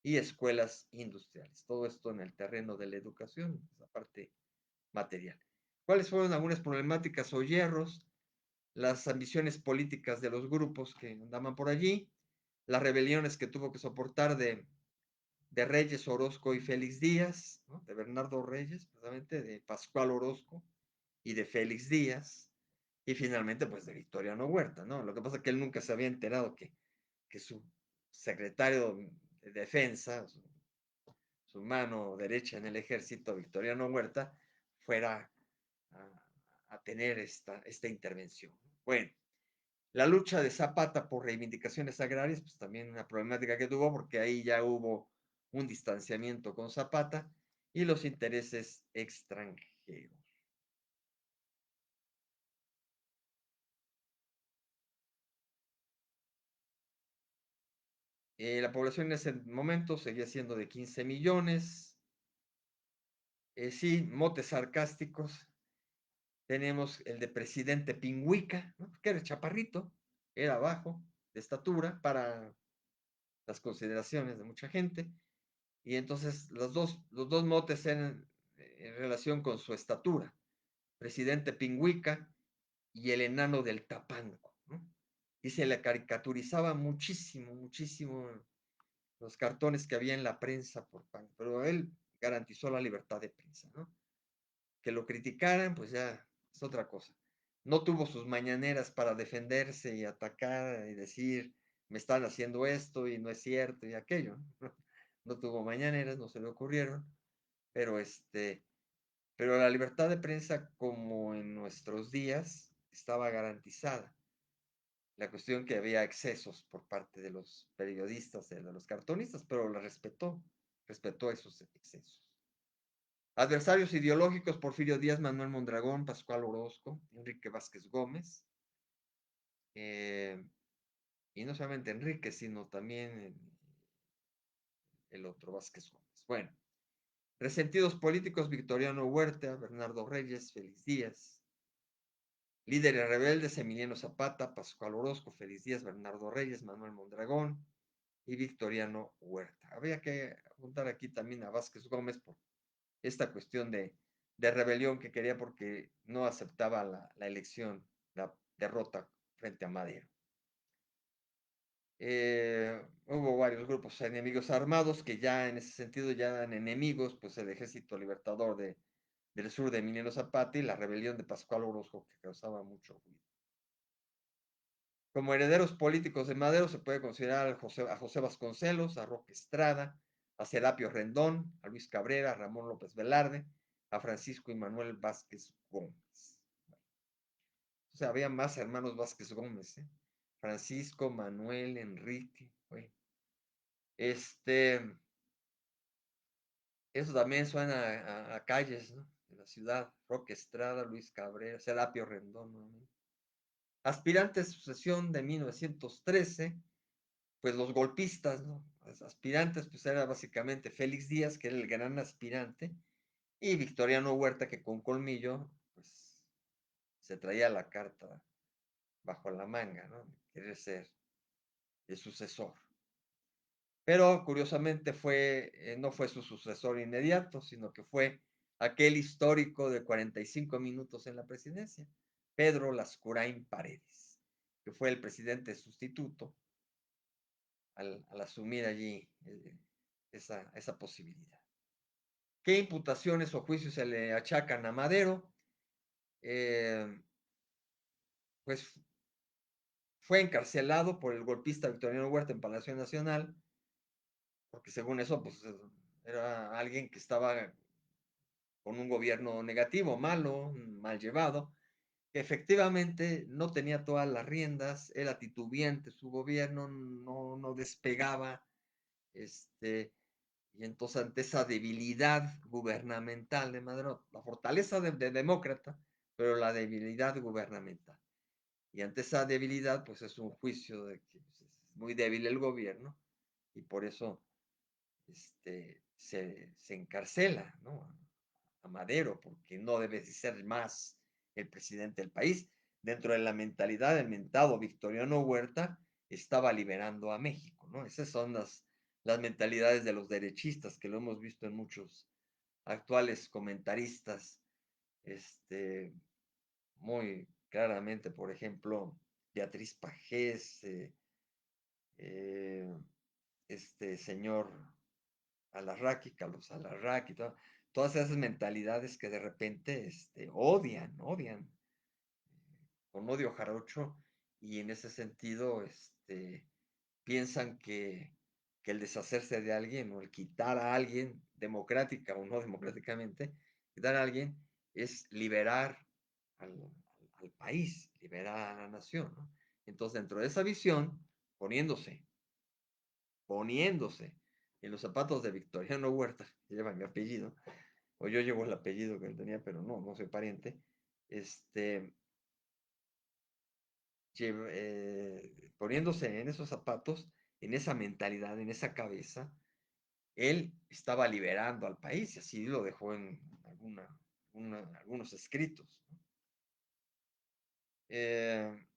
y escuelas industriales. Todo esto en el terreno de la educación, esa parte material. ¿Cuáles fueron algunas problemáticas o hierros? Las ambiciones políticas de los grupos que andaban por allí, las rebeliones que tuvo que soportar de Reyes Orozco y Félix Díaz, ¿no? De Bernardo Reyes, precisamente, de Pascual Orozco y de Félix Díaz, y finalmente pues de Victoriano Huerta, ¿no? Lo que pasa es que él nunca se había enterado que su secretario de defensa, su mano derecha en el ejército, Victoriano Huerta, fuera a tener esta intervención. Bueno, la lucha de Zapata por reivindicaciones agrarias, pues también una problemática que tuvo, porque ahí ya hubo un distanciamiento con Zapata y los intereses extranjeros. La población en ese momento seguía siendo de 15 millones. Sí, motes sarcásticos. Tenemos el de presidente Pingüica, ¿no? Que era chaparrito, era bajo de estatura para las consideraciones de mucha gente. Y entonces los dos motes eran en relación con su estatura. Presidente Pingüica y el enano del Tapanco, ¿no? Y se le caricaturizaba muchísimo, muchísimo los cartones que había en la prensa pero él garantizó la libertad de prensa, ¿no? Que lo criticaran, pues ya es otra cosa. No tuvo sus mañaneras para defenderse y atacar y decir, me están haciendo esto y no es cierto y aquello, ¿no? No tuvo mañaneras, no se le ocurrieron, pero pero la libertad de prensa como en nuestros días estaba garantizada. La cuestión que había excesos por parte de los periodistas, de los cartonistas, pero la respetó esos excesos. Adversarios ideológicos, Porfirio Díaz, Manuel Mondragón, Pascual Orozco, Enrique Vázquez Gómez, eh, y no solamente Enrique, sino también el otro Vázquez Gómez. Bueno, resentidos políticos, Victoriano Huerta, Bernardo Reyes, Félix Díaz, líderes rebeldes, Emiliano Zapata, Pascual Orozco, Félix Díaz, Bernardo Reyes, Manuel Mondragón y Victoriano Huerta. Habría que apuntar aquí también a Vázquez Gómez por esta cuestión de rebelión que quería porque no aceptaba la elección, la derrota frente a Madero. Hubo varios grupos enemigos armados que ya en ese sentido ya eran enemigos, pues el Ejército Libertador del Sur de Emiliano Zapata y la rebelión de Pascual Orozco que causaba mucho ruido. Como herederos políticos de Madero se puede considerar a José Vasconcelos, a Roque Estrada, a Serapio Rendón, a Luis Cabrera, a Ramón López Velarde, a Francisco y Manuel Vázquez Gómez. O sea, había más hermanos Vázquez Gómez, ¿eh? Francisco, Manuel, Enrique. Bueno. Eso también suena a calles, ¿no? De la ciudad. Roque Estrada, Luis Cabrera, Serapio Rendón, ¿no? Aspirante de sucesión de 1913, pues los golpistas, ¿no? Los aspirantes, pues era básicamente Félix Díaz, que era el gran aspirante, y Victoriano Huerta, que con colmillo, pues se traía la carta bajo la manga, ¿no? Querer ser el sucesor. pero curiosamente no fue su sucesor inmediato, sino que fue aquel histórico de 45 minutos en la presidencia, Pedro Lascurain Paredes, que fue el presidente sustituto al asumir allí esa posibilidad. ¿Qué imputaciones o juicios se le achacan a Madero? Pues fue encarcelado por el golpista Victoriano Huerta en Palacio Nacional, porque según eso, pues era alguien que estaba con un gobierno negativo, malo, mal llevado, que efectivamente no tenía todas las riendas, era titubeante su gobierno, no despegaba, este, y entonces ante esa debilidad gubernamental de Madero, la fortaleza de demócrata, pero la debilidad gubernamental. Y ante esa debilidad, pues es un juicio de que pues, es muy débil el gobierno y por eso se encarcela, ¿no? A Madero, porque no debe de ser más el presidente del país. Dentro de la mentalidad del mentado Victoriano Huerta, estaba liberando a México, ¿no? Esas son las mentalidades de los derechistas, que lo hemos visto en muchos actuales comentaristas, este, muy claramente, por ejemplo, Beatriz Pajés, eh, este señor Alarraqui, Carlos Alarraqui, todas esas mentalidades que de repente odian, con odio jarocho, y en ese sentido piensan que el deshacerse de alguien o el quitar a alguien, democrática o no democráticamente, quitar a alguien es liberar al país, liberar a la nación, ¿no? Entonces, dentro de esa visión, poniéndose en los zapatos de Victoriano Huerta, que lleva mi apellido, o yo llevo el apellido que él tenía, pero no soy pariente, este, poniéndose en esos zapatos, en esa mentalidad, en esa cabeza, él estaba liberando al país y así lo dejó en algunos escritos. Eh,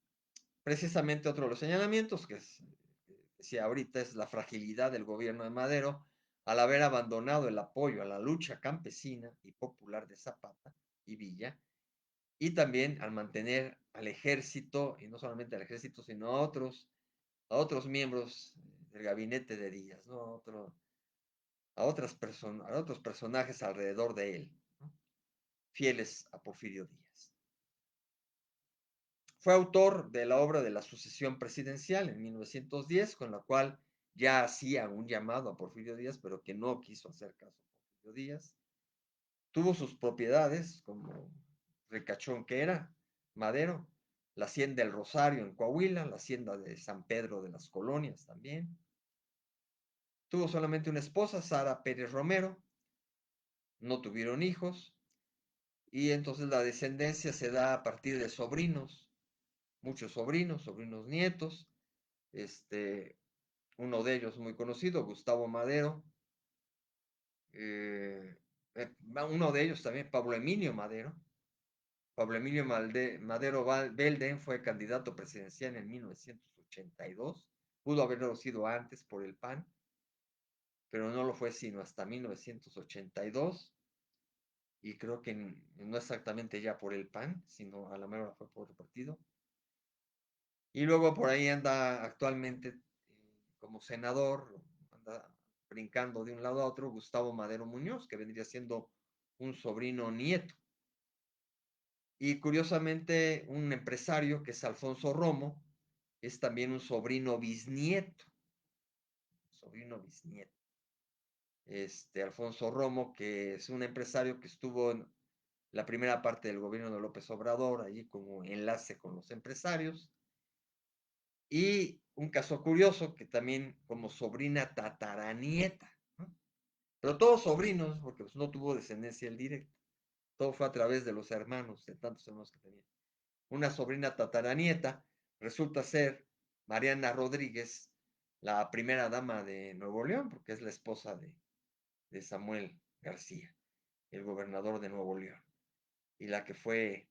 Precisamente otro de los señalamientos que decía ahorita es la fragilidad del gobierno de Madero al haber abandonado el apoyo a la lucha campesina y popular de Zapata y Villa, y también al mantener al ejército, y no solamente al ejército, sino a otros miembros del gabinete de Díaz, ¿no? A otros personajes alrededor de él, ¿no? Fieles a Porfirio Díaz. Fue autor de la obra de la sucesión presidencial en 1910, con la cual ya hacía un llamado a Porfirio Díaz, pero que no quiso hacer caso a Porfirio Díaz. Tuvo sus propiedades, como ricachón que era, Madero, la hacienda del Rosario en Coahuila, la hacienda de San Pedro de las Colonias también. Tuvo solamente una esposa, Sara Pérez Romero, no tuvieron hijos, y entonces la descendencia se da a partir de sobrinos, muchos sobrinos nietos, uno de ellos muy conocido, Gustavo Madero, eh, uno de ellos también, Pablo Emilio Madero. Pablo Emilio Madero Belden fue candidato presidencial en 1982, pudo haberlo sido antes por el PAN, pero no lo fue sino hasta 1982, y creo que no exactamente ya por el PAN, sino a la mejor fue por el partido. Y luego por ahí anda actualmente como senador, anda brincando de un lado a otro, Gustavo Madero Muñoz, que vendría siendo un sobrino nieto. Y curiosamente, un empresario que es Alfonso Romo, es también un sobrino bisnieto. Sobrino bisnieto. Alfonso Romo, que es un empresario que estuvo en la primera parte del gobierno de López Obrador, allí como enlace con los empresarios. Y un caso curioso, que también como sobrina tataranieta, ¿no? Pero todos sobrinos, porque pues, no tuvo descendencia el directo. Todo fue a través de los hermanos, de tantos hermanos que tenía. Una sobrina tataranieta resulta ser Mariana Rodríguez, la primera dama de Nuevo León, porque es la esposa de Samuel García, el gobernador de Nuevo León, y la que fue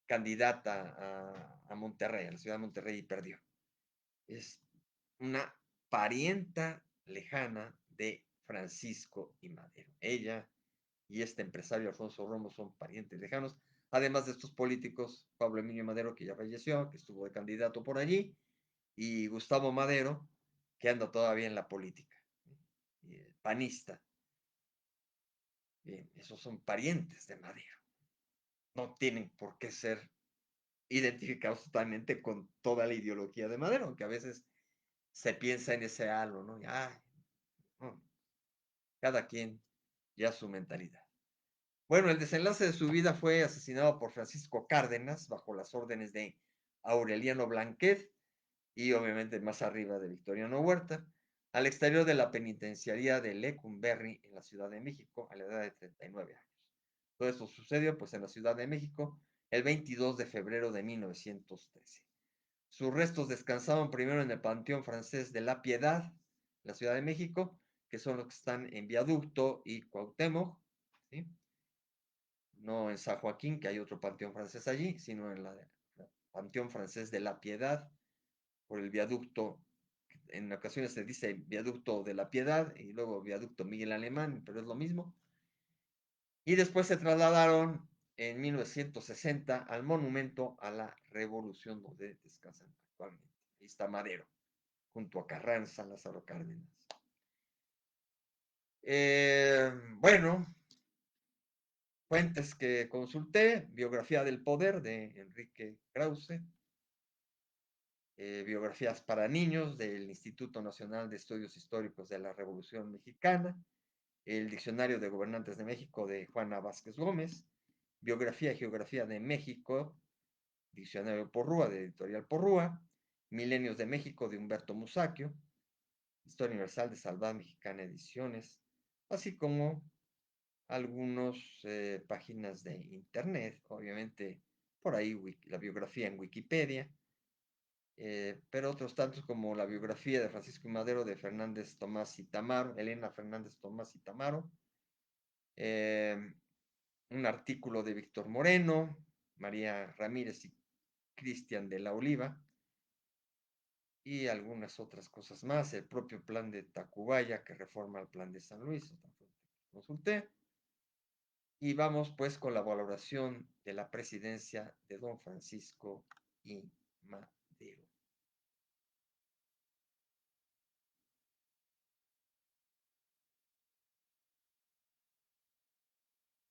candidata a Monterrey, a la ciudad de Monterrey, y perdió. Es una parienta lejana de Francisco y Madero. Ella y este empresario Alfonso Romo son parientes lejanos, además de estos políticos, Pablo Emilio Madero, que ya falleció, que estuvo de candidato por allí, y Gustavo Madero, que anda todavía en la política, panista. Bien, esos son parientes de Madero. No tienen por qué ser identificados totalmente con toda la ideología de Madero, aunque a veces se piensa en ese halo, ¿no? Ya, no, cada quien ya su mentalidad. Bueno, el desenlace de su vida fue asesinado por Francisco Cárdenas bajo las órdenes de Aureliano Blanquet y obviamente más arriba de Victoriano Huerta, al exterior de la penitenciaría de Lecumberri en la Ciudad de México a la edad de 39 años. Todo esto sucedió pues en la Ciudad de México el 22 de febrero de 1913. Sus restos descansaban primero en el Panteón Francés de la Piedad, la Ciudad de México, que son los que están en Viaducto y Cuauhtémoc, ¿sí? No en San Joaquín, que hay otro panteón francés allí, sino en la Panteón Francés de la Piedad, por el viaducto, en ocasiones se dice viaducto de la Piedad y luego viaducto Miguel Alemán, pero es lo mismo. Y después se trasladaron en 1960 al monumento a la Revolución donde descansan actualmente. Ahí está Madero, junto a Carranza, Lázaro Cárdenas. Bueno, fuentes que consulté, biografía del poder de Enrique Krause, biografías para niños del Instituto Nacional de Estudios Históricos de la Revolución Mexicana, el Diccionario de Gobernantes de México de Juana Vázquez Gómez, biografía y geografía de México, Diccionario Porrúa de Editorial Porrúa, Milenios de México de Humberto Musaquio, Historia Universal de Salvat Mexicana Ediciones, así como algunas páginas de internet, obviamente por ahí la biografía en Wikipedia, pero otros tantos como la biografía de Francisco y Madero de Fernández Tomás y Tamaro, Elena Fernández Tomás y Tamaro, un artículo de Víctor Moreno, María Ramírez y Cristian de la Oliva, y algunas otras cosas más, el propio plan de Tacubaya que reforma el plan de San Luis, consulté, y vamos pues con la valoración de la presidencia de don Francisco y Madero.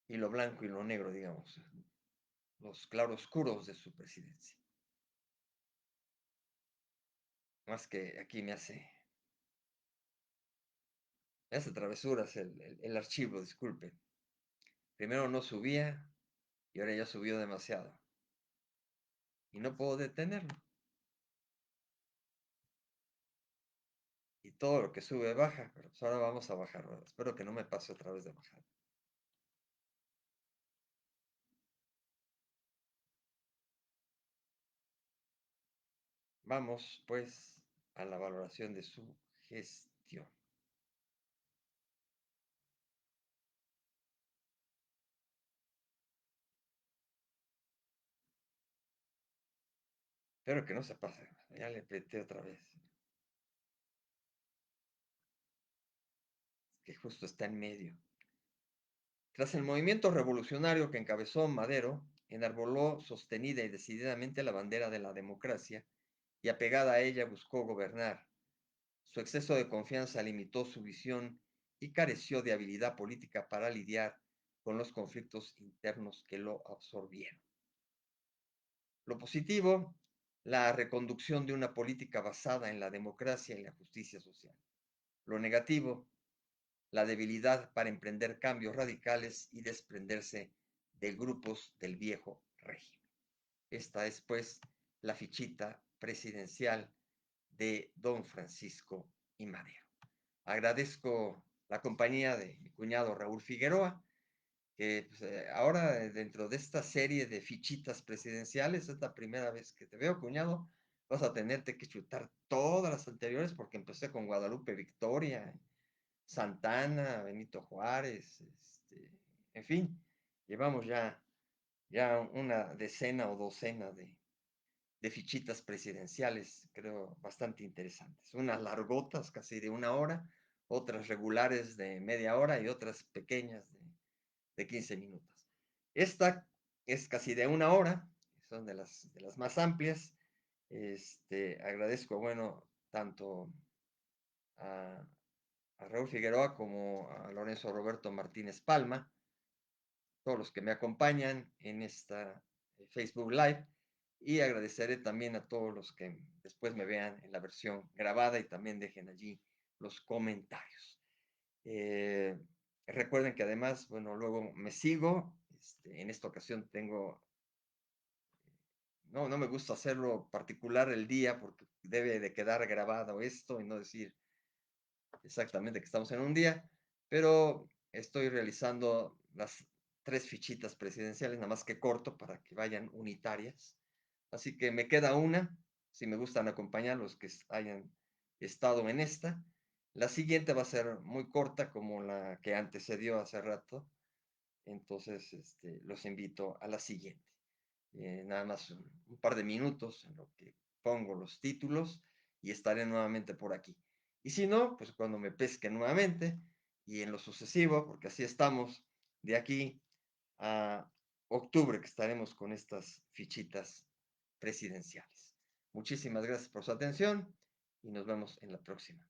Y lo blanco y lo negro, digamos, los claroscuros de su presidencia. Más que aquí me hace travesuras el archivo, disculpe. Primero no subía y ahora ya subió demasiado. Y no puedo detenerlo. Y todo lo que sube baja, pero pues ahora vamos a bajar. ¿Verdad? Espero que no me pase otra vez de bajar. Vamos pues a la valoración de su gestión. Espero que no se pase. Ya le apreté otra vez. Que justo está en medio. Tras el movimiento revolucionario que encabezó Madero, enarboló sostenida y decididamente la bandera de la democracia y apegada a ella buscó gobernar. Su exceso de confianza limitó su visión y careció de habilidad política para lidiar con los conflictos internos que lo absorbieron. Lo positivo, la reconducción de una política basada en la democracia y la justicia social. Lo negativo, la debilidad para emprender cambios radicales y desprenderse de grupos del viejo régimen. Esta es, pues, la fichita presidencial de don Francisco y Madero. Agradezco la compañía de mi cuñado Raúl Figueroa, que pues, ahora dentro de esta serie de fichitas presidenciales, es la primera vez que te veo, cuñado, vas a tenerte que chutar todas las anteriores porque empecé con Guadalupe Victoria, Santana, Benito Juárez, en fin, llevamos ya una decena o docena de fichitas presidenciales, creo, bastante interesantes. Unas largotas, casi de 1 hora, otras regulares de media hora y otras pequeñas de 15 minutos. Esta es casi de 1 hora, son de las más amplias. Agradezco, bueno, tanto a, a Raúl Figueroa como a Lorenzo Roberto Martínez Palma, todos los que me acompañan en esta Facebook Live, y agradeceré también a todos los que después me vean en la versión grabada y también dejen allí los comentarios. Eh, Recuerden que además, bueno, luego me sigo. En esta ocasión no me gusta hacerlo particular el día porque debe de quedar grabado esto y no decir exactamente que estamos en un día, pero estoy realizando las 3 fichitas presidenciales, nada más que corto para que vayan unitarias. Así que me queda una, si me gustan acompañar los que hayan estado en esta. La siguiente va a ser muy corta, como la que antecedió hace rato. Entonces, los invito a la siguiente. Nada más un par de minutos en lo que pongo los títulos y estaré nuevamente por aquí. Y si no, pues cuando me pesque nuevamente y en lo sucesivo, porque así estamos de aquí a octubre que estaremos con estas fichitas presidenciales. Muchísimas gracias por su atención y nos vemos en la próxima.